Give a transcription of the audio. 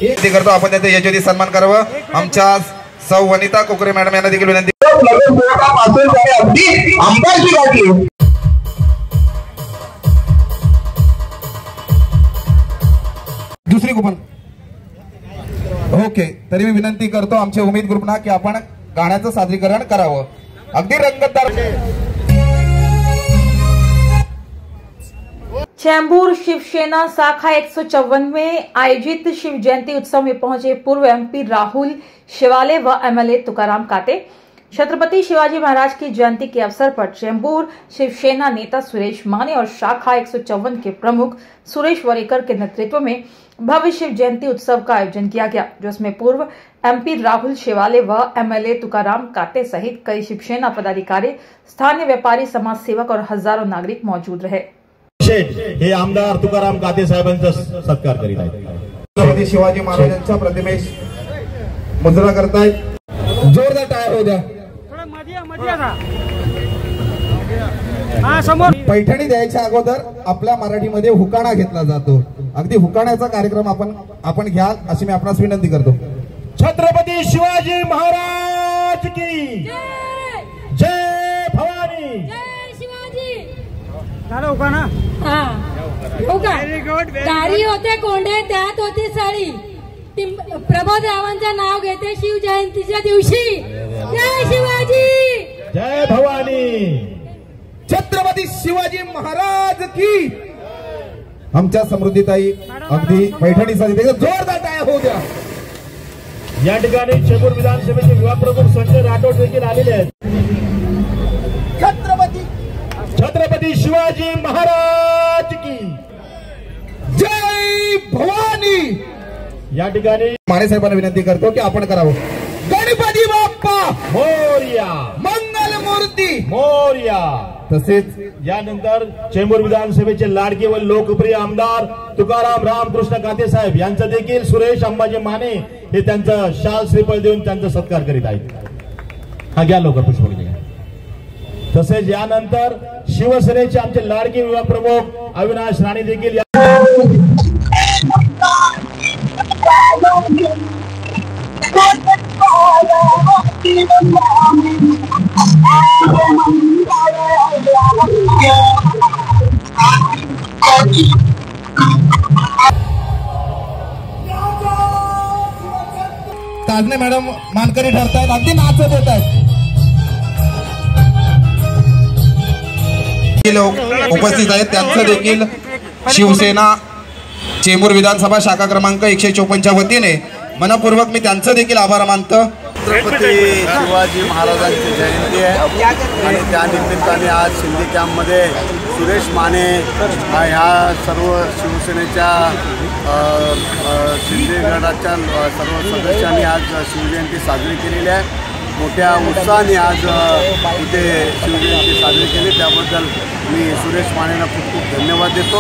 विनंती करतो आपण त्याचा यशोदी सन्मान करावा। आमच्या सौ वनिता कोकरे मॅडम यांना देखील विनंती। दुसरी कुपन ओके। तरी मी विनंती करतो आमच्या उमेद ग्रुपना की आपण गाण्याचं सादरीकरण करावं अगदी रंगतदार। चैम्बूर शिवसेना शाखा 154 में आयोजित शिव जयंती उत्सव में पहुंचे पूर्व एमपी राहुल शिवाले व एमएलए तुकाराम काते। छत्रपति शिवाजी महाराज की जयंती के अवसर पर चैम्बूर शिवसेना नेता सुरेश माने और शाखा 154 के प्रमुख सुरेश वरेकर के नेतृत्व में भव्य शिव जयंती उत्सव का आयोजन किया गया, जिसमें पूर्व एमपी राहुल शिवाले व एमएलए तुकाराम काते सहित कई शिवसेना पदाधिकारी, स्थानीय व्यापारी, समाज सेवक और हजारों नागरिक मौजूद रहे। हे आमदार तुकाराम काते साहेबांचा सत्कार करीत आहेत। छत्रपती शिवाजी महाराजांच्या प्रतिमेस मुजरा करतायत। जोरदार टाळ्या होऊ द्या। पैठणी द्यायच्या अगोदर आपल्या मराठीमध्ये हुकाणा घेतला जातो। अगदी हुकाण्याचा कार्यक्रम आपण घ्याल अशी मी आपणास विनंती करतो। छत्रपती शिवाजी महाराज की जय भवानी। जय शिवाजी। हुकाणा गाडी होते कोंडे त्यात होती साडी। प्रबोधरावांचं नाव घेते शिव जयंतीच्या दिवशी। जय शिवाजी जय भवानी। छत्रपती शिवाजी महाराज की। आमच्या समृद्धीताई अगदी पैठणीसाठी जोरदार टाळ्या होऊ द्या। या ठिकाणी चेंबूर विधानसभेचे युवा प्रमुख संजय राठोड देखील आलेले आहेत। छत्रपती शिवाजी महाराज की जय भवानी। या ठिकाणी माने साहेबांना विनंती करतो की आपण करावं। गणपती बाप्पा मोरया। मंगल मूर्ती मोरया। तसेच यानंतर चेंबूर विधानसभेचे लाडके व लोकप्रिय आमदार तुकाराम रामकृष्ण काते साहेब यांचं देखील सुरेश अंबाजी माने हे त्यांचं शाल श्रीफळ देऊन त्यांचा सत्कार करीत आहेत। हा घ्या लवकर पुष्पगुच्छ घ्या। तसेच यानंतर शिवसेनेचे आमचे लाडके युवा प्रमुख अविनाश राणे देखील ताजने मॅडम मानकरी ठरतायत, अगदी नाचत येत आहेत। लोक उपस्थित आहेत त्यांचं देखील शिवसेना चेंबूर विधानसभा शाखा क्रमांक 154 च्या वतीने मनपूर्वक मी त्यांचं देखील आभार मानतो। छत्रपती शिवाजी महाराजांची जयंती आहे आणि त्या निमित्ताने आज शिंदे कॅम्पमध्ये सुरेश माने ह्या सर्व शिवसेनेच्या शिंदे गटाच्या सर्व सदस्यांनी आज शिवजयंती साजरी केलेली आहे। मोठ्या उत्साहाने आज इथे शिवजयंती साजरी केली, त्याबद्दल मी सुरेश मानेंना खूप खूप धन्यवाद देतो।